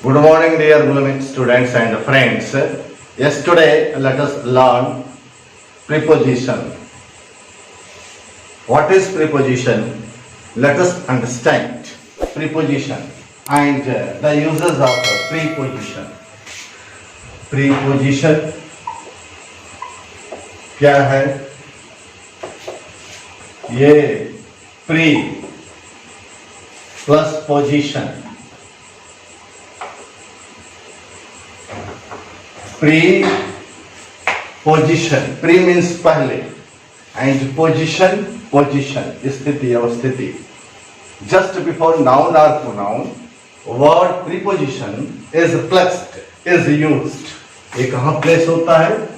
Good morning, dear beloved students and friends. Yesterday, let us learn preposition. What is preposition? Let us understand preposition and the uses of preposition. Preposition क्या है? ये pre plus position. Preposition. Pre means पहले and position स्थिति अवस्थिति. Just before noun or pronoun, word preposition is placed, is used. ये कहाँ place होता है?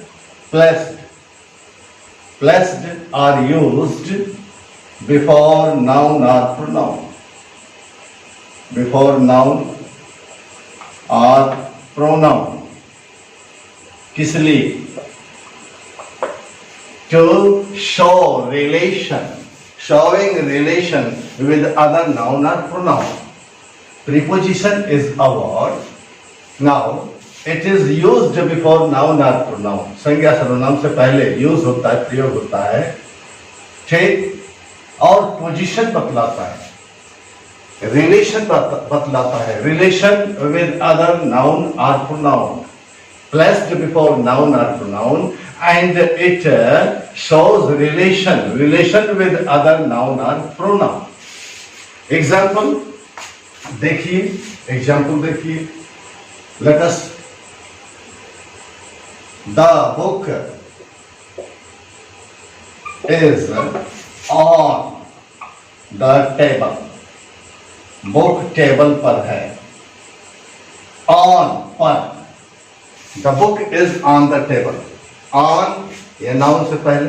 Placed are used before noun or pronoun. Before noun or pronoun. किस लिए? To show relation, showing relation with other noun or pronoun. Preposition is a word. Now it is used before noun or pronoun. संज्ञा सर्वनाम से पहले use होता है, प्रयोग होता है, ठीक, और पोजीशन बतलाता है, रिलेशन बतलाता है, रिलेशन विद अदर नाउन और pronoun. Placed before noun or pronoun and it shows relation with other noun or pronoun. Example देखिए. Let us. The book is on the table. Book table पर है. On पर. The book is on the table. On ये noun से पहले,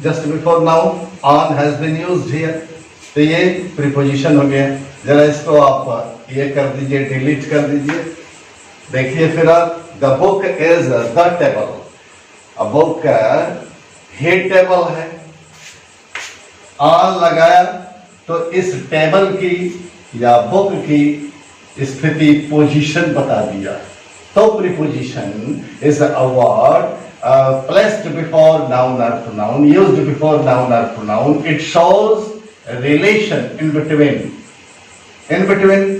just before noun, on has been used here. तो ये preposition हो गया. जरा इसको आप ये कर दीजिए, delete कर दीजिए. देखिए फिर आप, the book is the table. A book he table है. on लगाया तो इस टेबल की या बुक की स्थिति, पोजीशन बता दिया. So preposition is a word placed before noun or pronoun, used before noun or pronoun. It shows a relation in between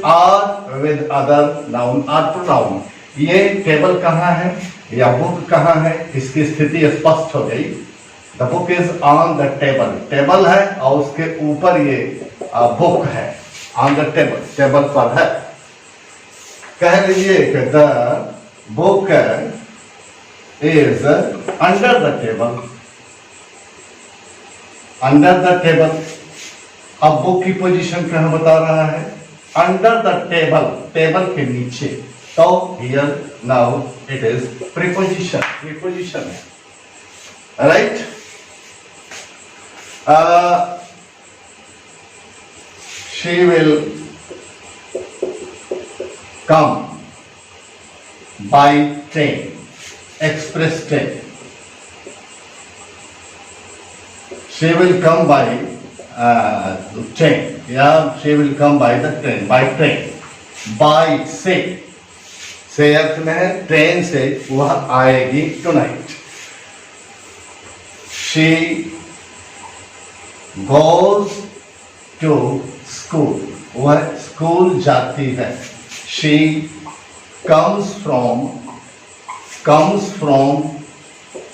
or with other noun or pronoun. ये टेबल कहाँ है या बुक कहाँ है, इसकी स्थिति स्पष्ट हो गई. The book is on the table. Table है और उसके ऊपर ये बुक है. On the table, टेबल पर है. कह लीजिए कि the book is under the table. Under the table. अब बुक की पोजीशन कहाँ बता रहा है? Under the table, टेबल के नीचे. तो here now it is preposition. Preposition है, right? She will come by train, express train. She will come by train. Yeah, she will come by the train. By train. By से earth में है train से वह आएगी tonight. She goes to school. वह school जाती है. She comes from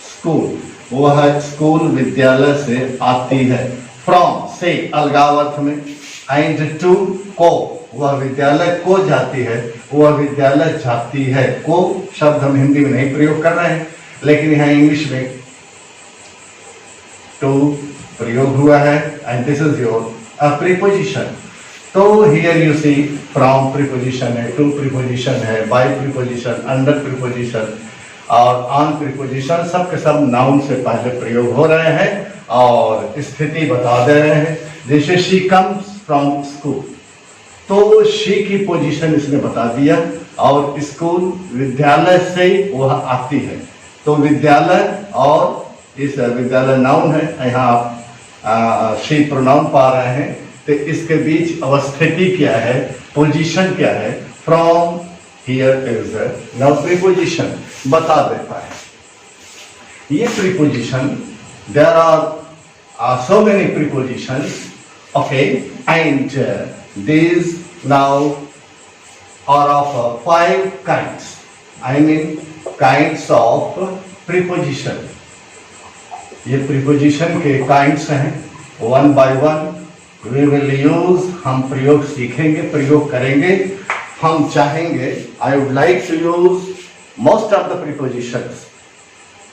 school. वह स्कूल विद्यालय से आती है. From से अलगाव अर्थ में. And to को, वह विद्यालय को जाती है, वह विद्यालय जाती है. को शब्द हम हिंदी में नहीं प्रयोग कर रहे हैं, लेकिन यहाँ इंग्लिश में to प्रयोग हुआ है. And this is your preposition. तो here you see from preposition है, to preposition है, by preposition, under preposition और on preposition, सब के सब noun से पहले प्रयोग हो रहे हैं और स्थिति बता दे रहे हैं. जैसे she comes from school, तो she की पोजीशन इसने बता दिया और स्कूल विद्यालय से वह आती है. तो विद्यालय और इस विद्यालय नाउन है, यहाँ आप she प्रोनाउन पा रहे हैं. तो इसके बीच अवस्थिति क्या है, पोजीशन क्या है? From Here is now preposition बता देता है. ये preposition, there are so many prepositions, okay, and these now are of 5 kinds. I mean kinds of preposition. ये preposition के kinds हैं. One by one we will use. हम प्रयोग सीखेंगे, प्रयोग करेंगे. हम चाहेंगे, I would like to use most of the prepositions.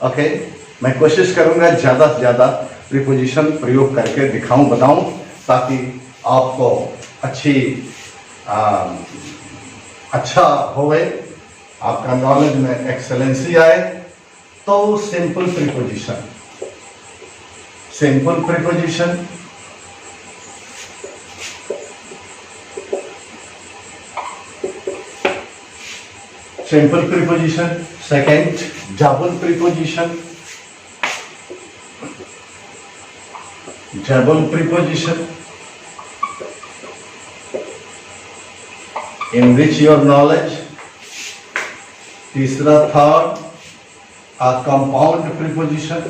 Okay, मैं कोशिश करूंगा ज़्यादा से ज़्यादा preposition प्रयोग करके दिखाऊं, बताऊं, ताकि आपको अच्छा होवे, आपका नॉलेज में एक्सेलेंसी आए. तो simple preposition, simple preposition, simple preposition. Second, double preposition, double preposition, enrich your knowledge. तीसरा, third, a compound preposition.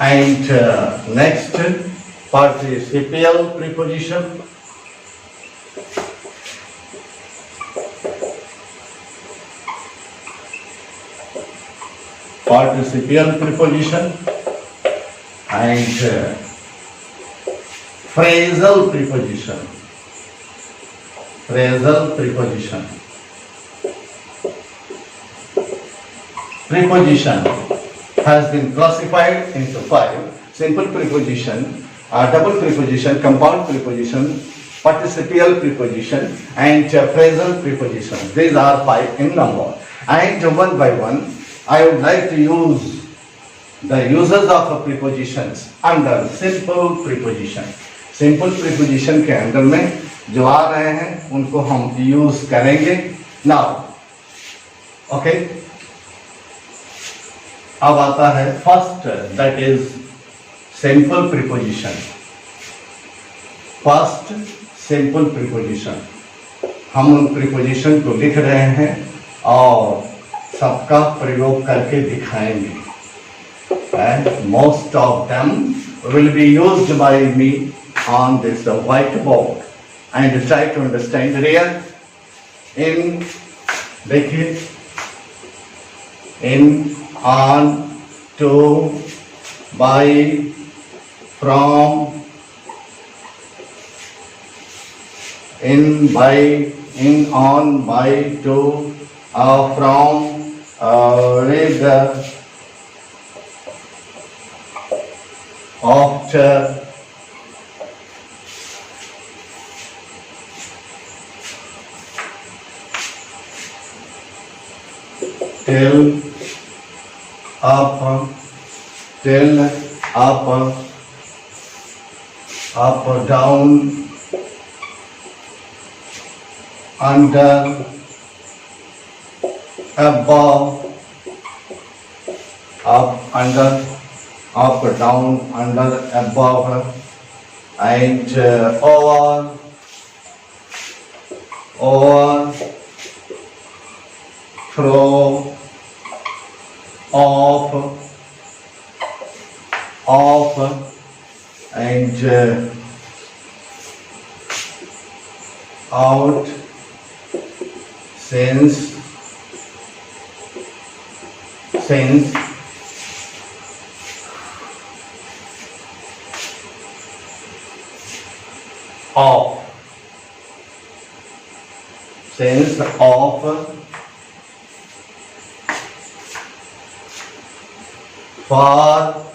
And next, participial preposition. Participial preposition. And phrasal preposition. Phrasal preposition. Preposition has been classified into 5: simple preposition, double preposition, compound preposition, participial preposition, and phrasal preposition. These are 5 in number. And one by one, I would like to use the uses of prepositions under simple preposition. Simple preposition के अंदर में जो आ रहे हैं उनको हम use करेंगे. Now, okay, अब आता है first, that is simple preposition. First simple preposition. हम उन preposition को लिख रहे हैं और सबका प्रयोग करके दिखाएंगे. And most of them will be used by me on this whiteboard, and try to understand real. In, देखिए, in, on, to, by, from, in, by, in, on, by, to, from, with, after, till, up, till, up, down, under, above, up, under, up, down, under, above, and over, through, off, and out, since, off, since, off, for,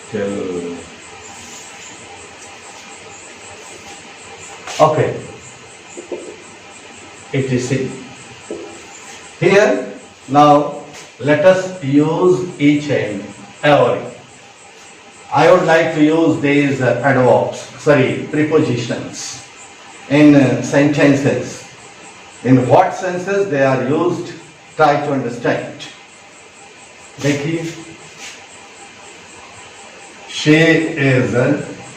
till. Okay, etc. Here now let us use each and every. I would like to use these prepositions in sentences. In what senses they are used, try to understand. देखिए, she is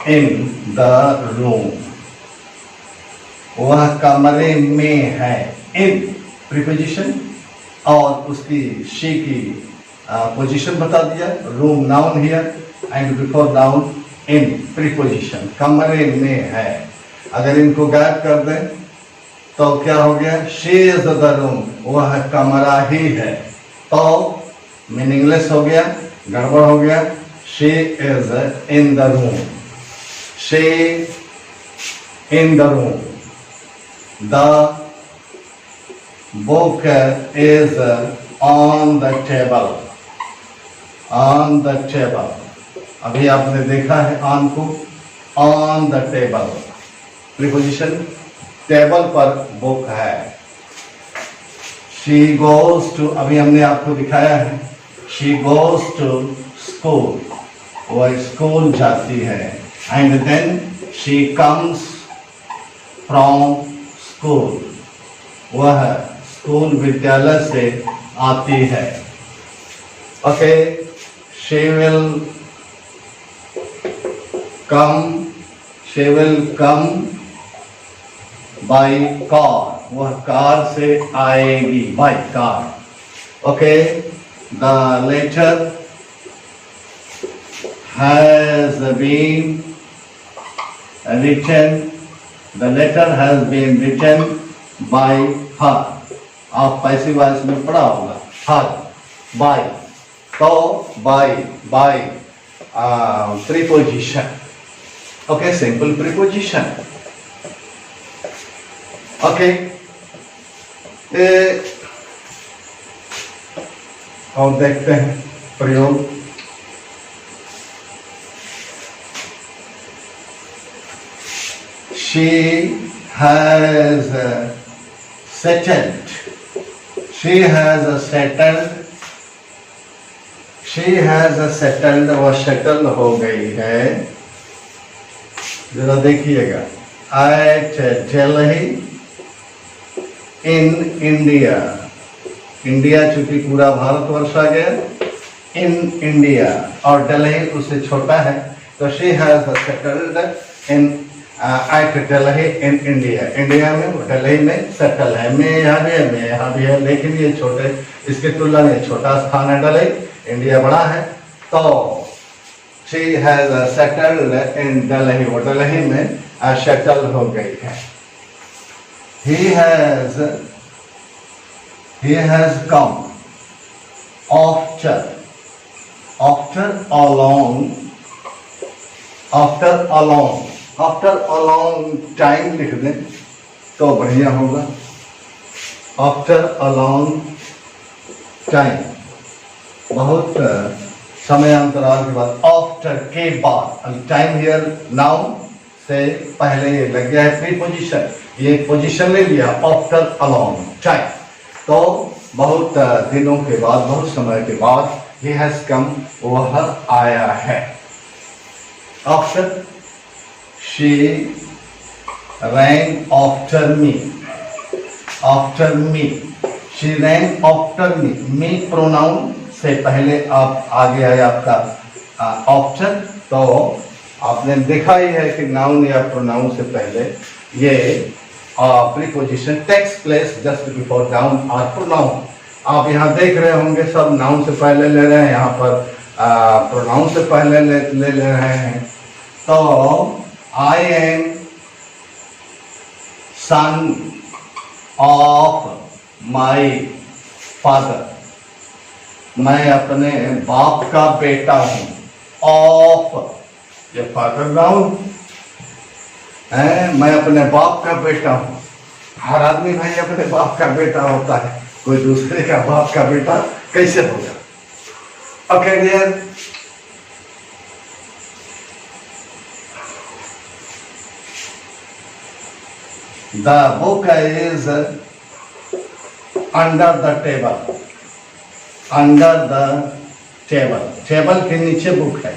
in the room. वह कमरे में है. In preposition और उसकी she की position बता दिया. Room noun here and before noun in preposition. कमरे में है. अगर इनको गायब कर दें तो क्या हो गया? She is the room. वह कमरा ही है. तो मीनिंगलेस हो गया, गड़बड़ हो गया. She is in the room. She in the room. The book is on the table. On the table. अभी आपने देखा है ऑन को. On the table preposition. Table पर बुक है. She goes to. अभी हमने आपको दिखाया है. She goes to school. वह स्कूल जाती है. And then she comes from school. वह स्कूल विद्यालय से आती है. Okay. She will come by car. वह कार से आएगी. by car. Okay. The letter has been written. The letter has been written by her. आप पैसिव वॉइस में पढ़ा होगा. her. by. तो by preposition. Okay, simple preposition. Okay. और देखते हैं प्रयोग. She has settled. She has settled. She has settled. वह सेटल हो गई है. जरा देखिएगा. At Delhi in India. India चूंकि पूरा भारतवर्ष आ गया. In India और दिल्ली उससे छोटा है तो she has settled in at Delhi in India. India में दिल्ली में सेटल है. मैं यहाँ भी है लेकिन ये छोटे, इसके तुलना में छोटा स्थान है दिल्ली. इंडिया बड़ा है. तो she has settled in Delhi. वो दिल्ली में सेटल हो गई है. He has come after a long time लिख दें तो बढ़िया होगा. After a long time. बहुत समयांतराल के बाद. आफ्टर के बाद. टाइम हियर नाउन से पहले ये लग गया है प्रीपोजिशन. ये पोजीशन ले लिया. After a long time. तो बहुत दिनों के बाद, बहुत समय के बाद ही हैज कम. वह आया है. After. She rain after me. After me. She rain after me. Me pronoun से पहले आप आगे आए आपका ऑप्शन. तो आपने देखा ही है कि नाउन या प्रोनाउन से पहले ये preposition takes place just before noun और प्रोनाउन. आप यहाँ देख रहे होंगे सब नाउन से पहले ले रहे हैं. यहाँ पर प्रोनाउन से पहले ले रहे हैं. तो I am son of my father. मैं अपने बाप का बेटा हूँ. ऑफ ये फादर नाउन है. मैं अपने बाप का बेटा हूँ. हर आदमी भाई अपने बाप का बेटा होता है. कोई दूसरे का बाप का बेटा कैसे होगा? Okay dear. The book is under the table. Under the table. Table के नीचे बुक है.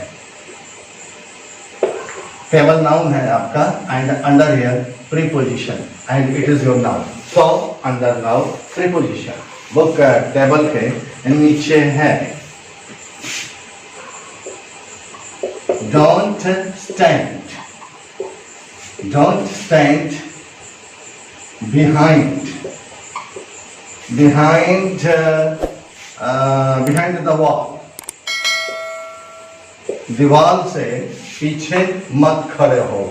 टेबल नाउन है आपका and under here preposition and it is your noun. So under now preposition book table के नीचे है don't stand, don't stand behind the wall, दीवार से पीछे मत खड़े हो,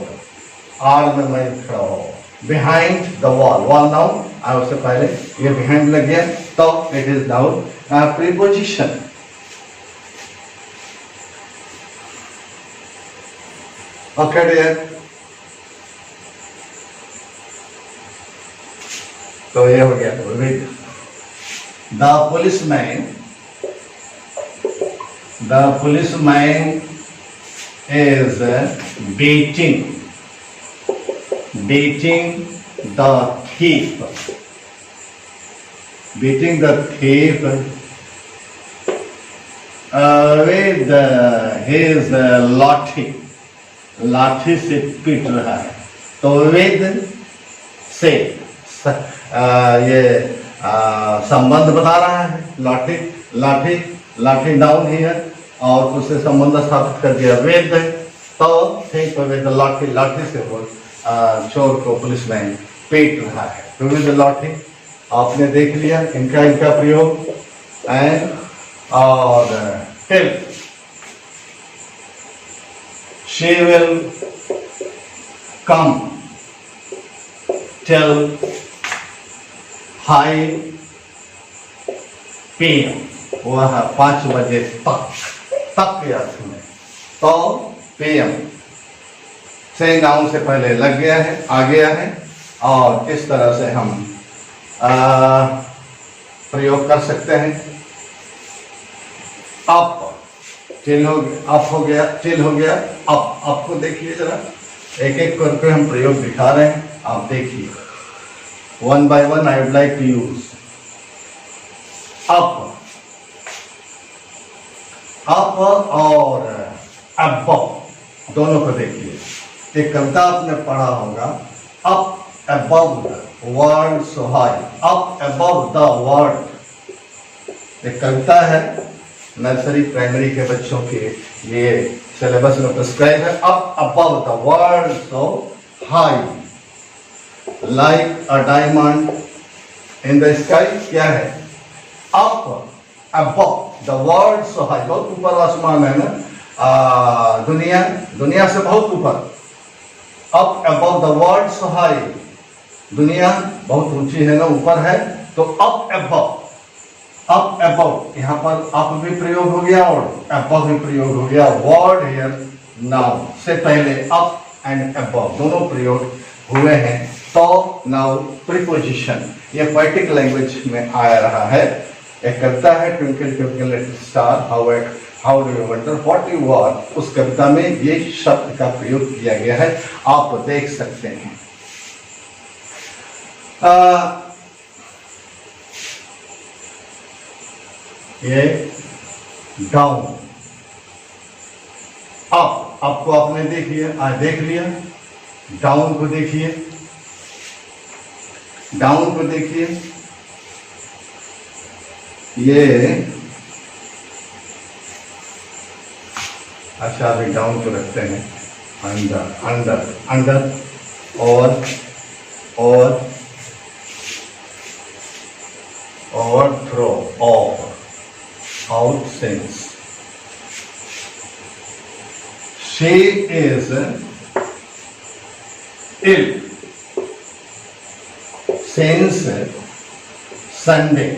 आड़ में मत खड़ा हो। Behind the wall, wall noun आया उससे पहले ये बिहाइंड लग गया तो it is now preposition. Okay dear, तो ये हो गया। With the policeman is beating the thief, beating the thief with his लाठी से पीट रहा है। तो विद से ये संबंध बता रहा है, लाठी लाठी लाठी डाउन हियर और उससे संबंध स्थापित कर दिया वेद। तो ठीक विद लाठी, लाठी से वो चोर को पुलिसमैन पीट रहा है। तो विद लाठी आपने देख लिया इनका प्रयोग। एंड और till she will come till 5 PM, वह 5 बजे तक या में। तो PM से नाउन से पहले लग गया है, आ गया है और इस तरह से हम प्रयोग कर सकते हैं। अप टिल हो गया, अप हो गया, टिल हो गया, अप को देखिए जरा, एक एक करके हम प्रयोग दिखा रहे हैं, आप देखिए। One by one I would like to use up, up और above, दोनों को देखिए। एक कविता आपने पढ़ा होगा, up above the world so high, up above the world। एक कविता है, नर्सरी प्राइमरी के बच्चों के ये सिलेबस में प्रिस्क्राइब है। up above the world so high like a diamond in the sky, क्या है? up above the world so high, बहुत ऊपर आसमान है ना, दुनिया से बहुत ऊपर। up above the world so high, दुनिया बहुत ऊंची है ना, ऊपर है। तो up above यहाँ पर up भी प्रयोग हो गया और above भी प्रयोग हो गया। word here now से पहले up and above दोनों प्रयोग हुए हैं। तो नाउ प्रीपोजिशन ये पोएटिक लैंग्वेज में आ रहा है। एक कविता है twinkle twinkle little star how do you wonder what you are, उस कविता में ये शब्द का प्रयोग किया गया है, आप देख सकते हैं। ये डाउन, अप को आपने देख लिया, डाउन को देखिए, डाउन को देखिए। ये अच्छा अभी डाउन को रखते हैं, अंडर और थ्रो और out since. She is ill since Sunday.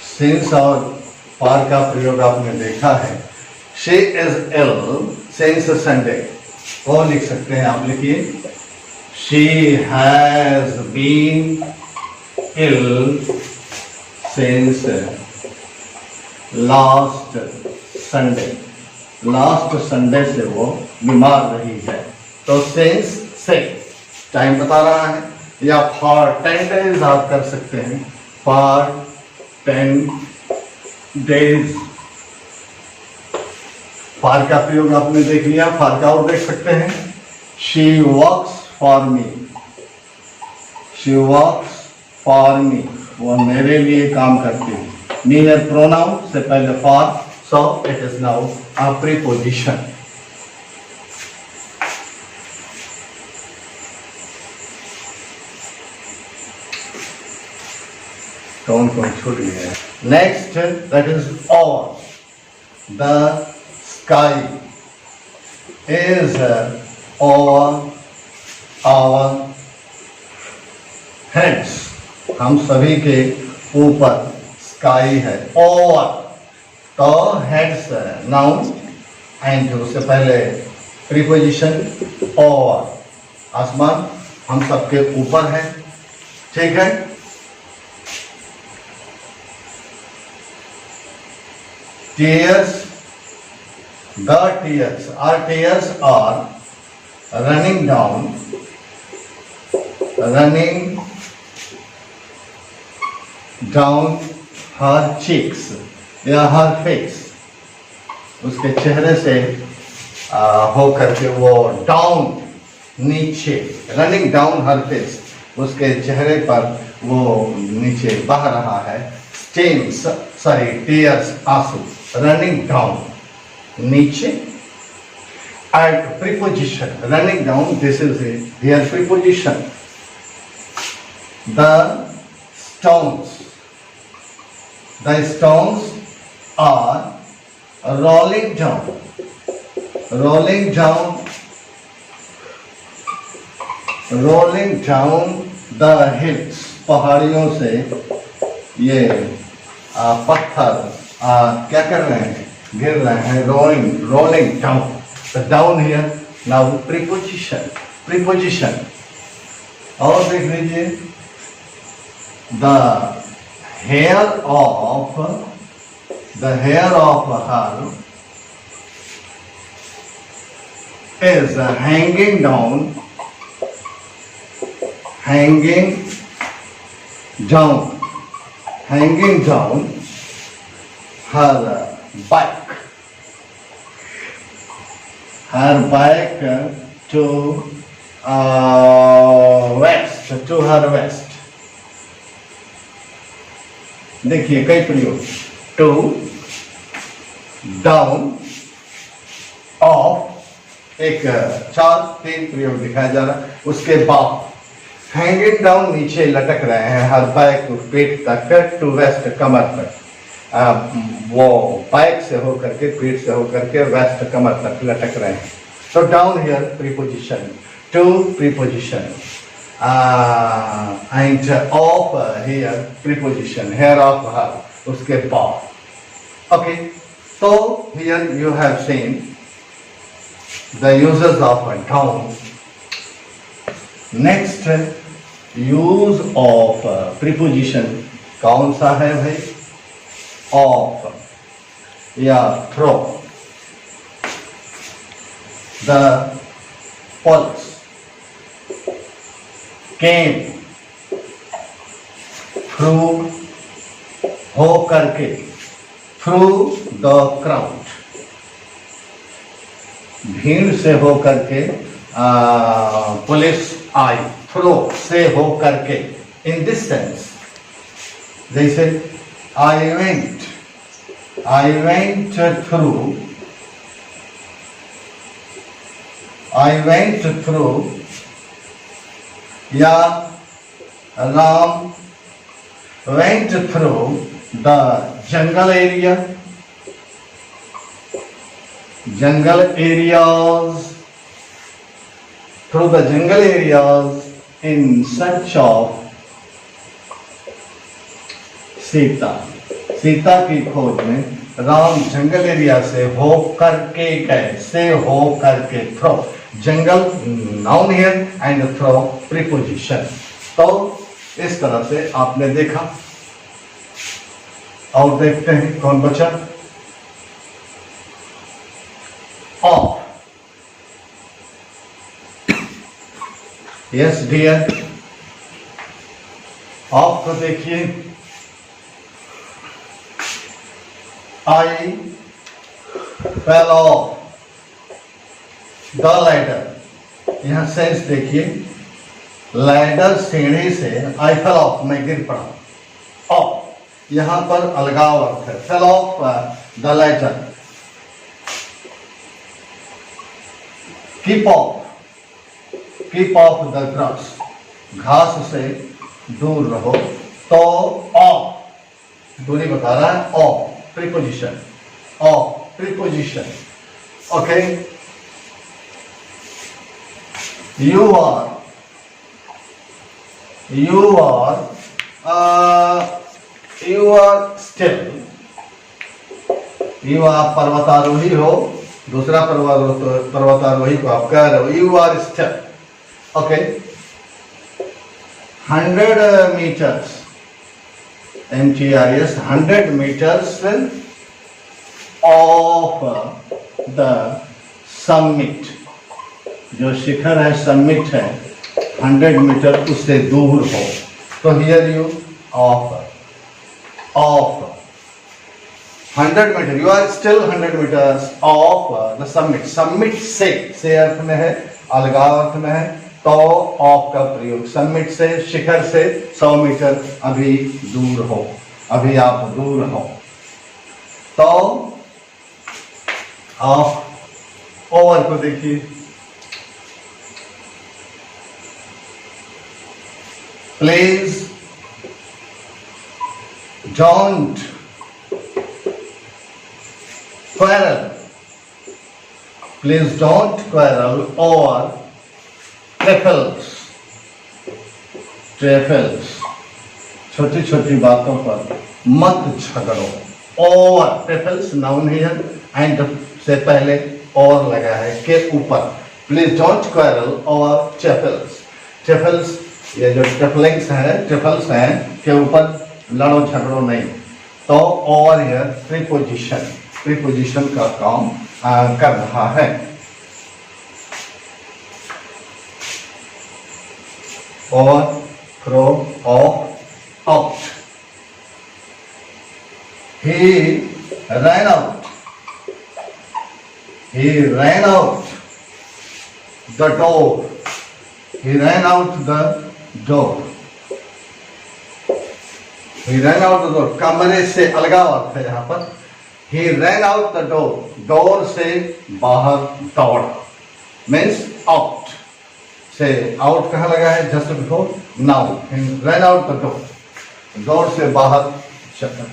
Since और पार का प्रयोग आपने देखा है। She is ill since Sunday को लिख सकते हैं, आप लिखिए she has been ill since last Sunday. Last Sunday से वो बीमार रही है। तो सिंस से टाइम बता रहा है, या फॉर 10 डेज आप कर सकते हैं, फॉर 10 डेज, फॉर का प्रयोग आपने देख लिया, फॉर का और देख सकते हैं, she works for me, she works for me, वो मेरे लिए काम करती है। नियर प्रोनाउन से पहले for, so it is now a preposition. कौन कौन छूट गया है? Next that is over, the sky is over our heads, हम सभी के ऊपर स्काई है, ओवर तो हेड्स नाउन एंड उससे पहले प्रीपोजिशन ओवर, आसमान हम सबके ऊपर है, ठीक है। Tears, the tears, our tears are running down, running down her cheeks या her face, उसके चेहरे से हो करके वो डाउन नीचे, रनिंग डाउन हर फेस, उसके चेहरे पर वो नीचे बह रहा है, स्टेन्स सॉरी टीयर्स आंसू, रनिंग डाउन नीचे। And preposition running down, this is here preposition. The stones are rolling down, rolling down the hills, पहाड़ियों से ये पत्थर क्या कर रहे हैं, गिर रहे हैं, rolling down, the down here now preposition। और देख लीजिए, the hair of her is hanging down her back to her waist। देखिए कई प्रयोग, टू, डाउन, ऑफ, एक चार तीन प्रयोग दिखाया जा रहा है। उसके बाद हैंगिंग डाउन, नीचे लटक रहे हैं, हर बैक पेट तक, टू वेस्ट कमर तक, वो बैक से होकर के पेट से होकर के वेस्ट कमर तक लटक रहे हैं। तो down here preposition, to preposition, and of here preposition, hair of her, उसके बाद। Okay, so here you have seen the uses of down। Next use of preposition कौन सा है भाई? Of या throw, the pulse, came, through हो करके, through the crowd, भीड़ से हो करके पुलिस आई, through से हो करके, in this sense, जैसे I went through या Ram went through the jungle areas in search of Sita की खोज में राम जंगल एरिया से हो करके गए, से हो करके, थ्रो, जंगल noun here and through preposition. तो इस तरह से आपने देखा, और देखते हैं कौन बचा। ऑफ, यस डियर, ऑफ को देखिए, I fell off, the ladder, यहाँ सेंस देखिए, लैडर सीढ़ी से, आई फेल ऑफ मैं गिर पड़ा, ऑफ यहाँ पर अलगाव अर्थ है, fell off the ladder. Keep of the grass, घास से दूर रहो, तो ऑफ दूरी बता रहा है, of preposition, of preposition. Okay, you are still, you are पर्वतारोही हो, दूसरा पर्वतारोही को आप कह रहे हो, you are still, okay, 100 meters, MTIS, 100 meters of the summit, जो शिखर है, समिट है, 100 मीटर उससे दूर हो, तो here you off 100 metre, you are still 100 metres off the summit, summit से अर्थ में है, अलगाव अर्थ में है, तो ऑफ का प्रयोग, समिट से, शिखर से 100 मीटर अभी दूर हो, अभी आप दूर हो, तो ऑफ। ओवर को देखिए, please don't quarrel, please don't quarrel over trifles, छोटी छोटी बातों पर मत झगड़ो, over trifles नाउन है, एंड से पहले और लगा है के ऊपर, please don't quarrel over trifles, ये जो ट्रिपलिंग्स हैं के ऊपर लड़ो झगड़ो नहीं, तो ओवर हियर प्रीपोजिशन का काम कर रहा है। Over, fro, of, out. He ran out the door, he ran out the door, he ran out the door, कमरे से अलगाव अर्थ है यहाँ पर, he ran out the door, door से बाहर दौड़ा, means out, से out कहाँ लगा है, just before, now, he ran out the door, door से बाहर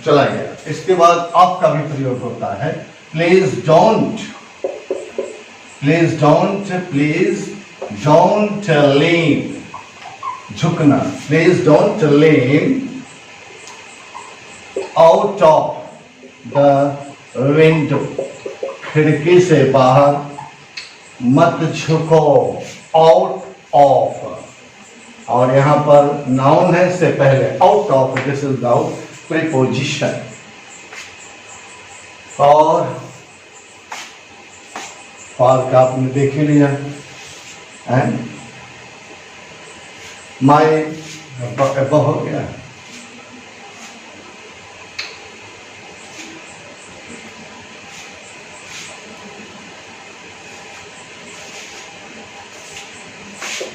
चला गया। इसके बाद ऑफ का भी प्रयोग होता है, प्लीज डोंट लीन, झुकना, please don't lean out of the window, खिड़की से बाहर मत झुको, आउट ऑफ, और यहां पर नाउन है से पहले out of, this is the preposition. और फॉर का आपने देख ही लिया, एंड माई हो गया,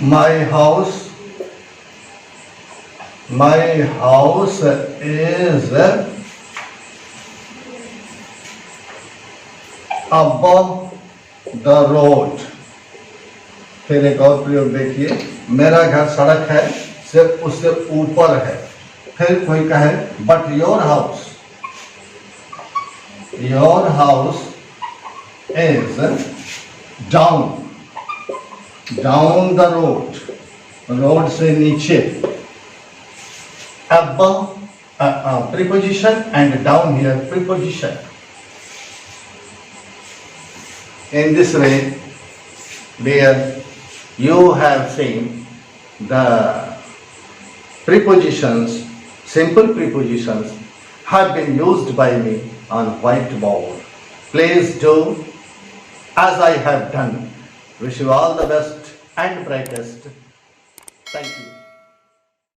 my house is above the road। फिर एक और प्रयोग देखिए, मेरा घर सड़क है सिर्फ उससे ऊपर है। फिर कोई कहे but your house is down the road, road से नीचे, above preposition and down here preposition। In this way, dear, you have seen the prepositions, simple prepositions have been used by me on whiteboard. Please do as I have done. Wish you all the best and brightest. Thank you.